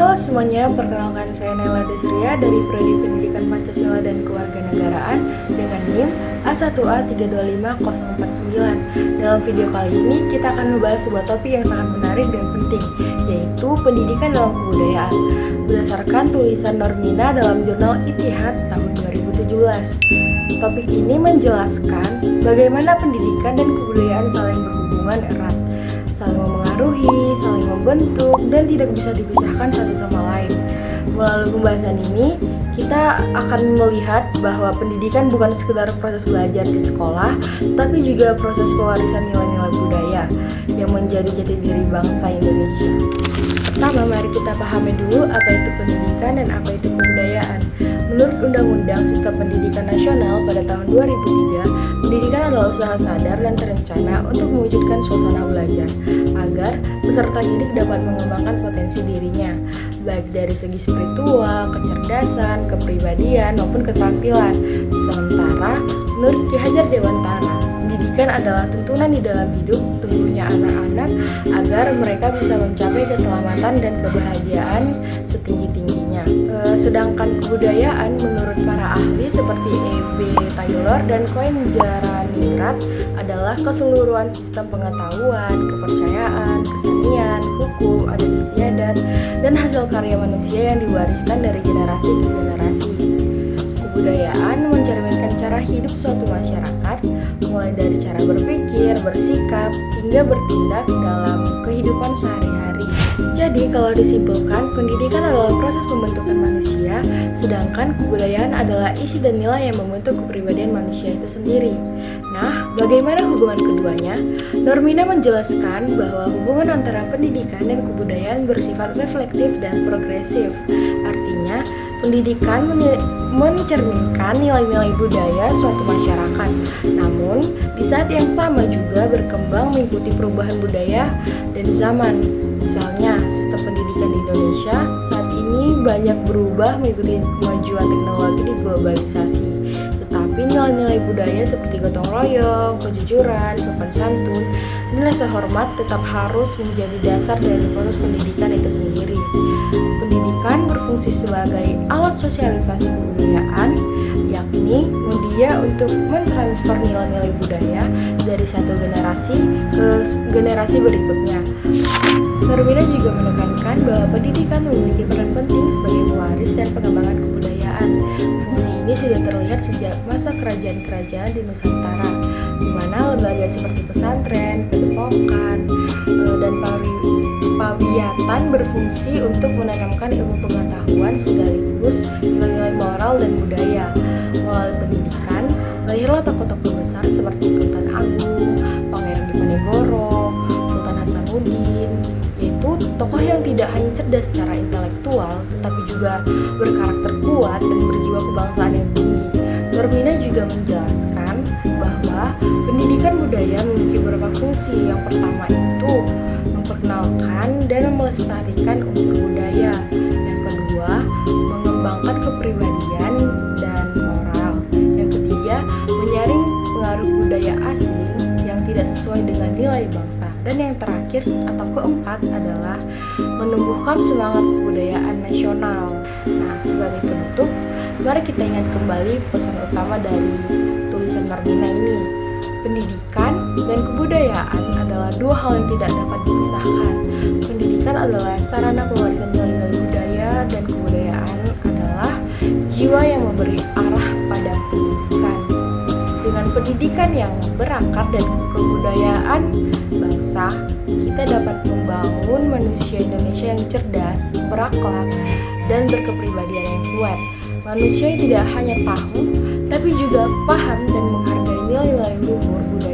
Halo semuanya, perkenalkan saya Naila Desria dari Prodi Pendidikan Pancasila dan Kewarganegaraan dengan NIM A1A325049. Dalam video kali ini kita akan membahas sebuah topik yang sangat menarik dan penting, yaitu pendidikan dalam kebudayaan, berdasarkan tulisan Normina dalam jurnal Ittihad tahun 2017. Topik ini menjelaskan bagaimana pendidikan dan kebudayaan saling berhubungan erat, saling memengaruhi, saling membentuk, dan tidak bisa dipisahkan satu sama lain. Melalui pembahasan ini, kita akan melihat bahwa pendidikan bukan sekedar proses belajar di sekolah, tapi juga proses pewarisan nilai-nilai budaya yang menjadi jati diri bangsa Indonesia. Pertama, mari kita pahami dulu apa itu pendidikan dan apa itu kebudayaan. Menurut Undang-Undang Sistem Pendidikan Nasional pada tahun 2003, pendidikan adalah usaha sadar dan terencana untuk mewujudkan suasana belajar agar peserta didik dapat mengembangkan potensi dirinya, baik dari segi spiritual, kecerdasan, kepribadian, maupun keterampilan. Sementara, menurut Ki Hajar Dewantara, pendidikan adalah tuntunan di dalam hidup tumbuhnya anak-anak agar mereka bisa mencapai keselamatan dan kebahagiaan setinggi-tingginya. Sedangkan kebudayaan menurut para ahli seperti E.B. Taylor dan Koen Jaraningrat adalah keseluruhan sistem pengetahuan, kepercayaan, kesenian, hukum, adat istiadat, dan hasil karya manusia yang diwariskan dari generasi ke generasi. Kebudayaan mencerminkan cara hidup suatu masyarakat, mulai dari cara berpikir, bersikap, hingga bertindak dalam kehidupan sehari-hari. Jadi, kalau disimpulkan, pendidikan adalah proses pembentukan manusia, sedangkan kebudayaan adalah isi dan nilai yang membentuk kepribadian manusia itu sendiri. Nah, bagaimana hubungan keduanya? Normina menjelaskan bahwa hubungan antara pendidikan dan kebudayaan bersifat reflektif dan progresif. Artinya, pendidikan mencerminkan nilai-nilai budaya suatu masyarakat. Namun, di saat yang sama juga berkembang mengikuti perubahan budaya dan zaman. Misalnya, sistem pendidikan di Indonesia saat ini banyak berubah mengikuti kemajuan teknologi di globalisasi. Tetapi nilai-nilai budaya seperti gotong royong, kejujuran, sopan santun, dan rasa hormat tetap harus menjadi dasar dari proses pendidikan itu sendiri. Pendidikan berfungsi sebagai alat sosialisasi kebudayaan, yakni media untuk mentransfer nilai-nilai budaya dari satu generasi ke generasi berikutnya. Normina juga menekankan bahwa pendidikan memiliki peran penting sebagai pewaris dan pengembangan kebudayaan. Fungsi ini sudah terlihat sejak masa kerajaan-kerajaan di Nusantara, di mana lembaga seperti pesantren, padepokan, dan pawiatan berfungsi untuk menanamkan ilmu pengetahuan sekaligus nilai-nilai moral dan budaya. Melalui pendidikan, lahirlah tokoh-tokoh besar seperti Sultan Agung, Pangeran Diponegoro, Sultan Hasanuddin, yaitu tokoh yang tidak hanya cerdas secara intelektual, tetapi juga berkarakter kuat dan berjiwa kebangsaan yang tinggi. Normina juga menjelaskan bahwa pendidikan budaya memiliki beberapa fungsi. Yang pertama itu memperkenalkan dan melestarikan unsur budaya. Yang kedua, mengembangkan kepribadian dan moral. Yang ketiga, menyaring pengaruh budaya asing yang tidak sesuai dengan nilai bangsa. Dan yang terakhir atau keempat adalah menumbuhkan semangat kebudayaan nasional. Nah, sebagai penutup, mari kita ingat kembali pesan utama dari tulisan Normina ini. Pendidikan dan kebudayaan adalah dua hal yang tidak dapat dipisahkan. Pendidikan adalah sarana pewarisan nilai-nilai budaya, dan kebudayaan adalah jiwa yang memberi arah pada pendidikan. Dengan pendidikan yang berakar dan kebudayaan bangsa, kita dapat membangun manusia Indonesia yang cerdas, berakhlak, dan berkepribadian yang kuat. Manusia yang tidak hanya tahu, tapi juga paham dan menghargai nilai-nilai luhur budaya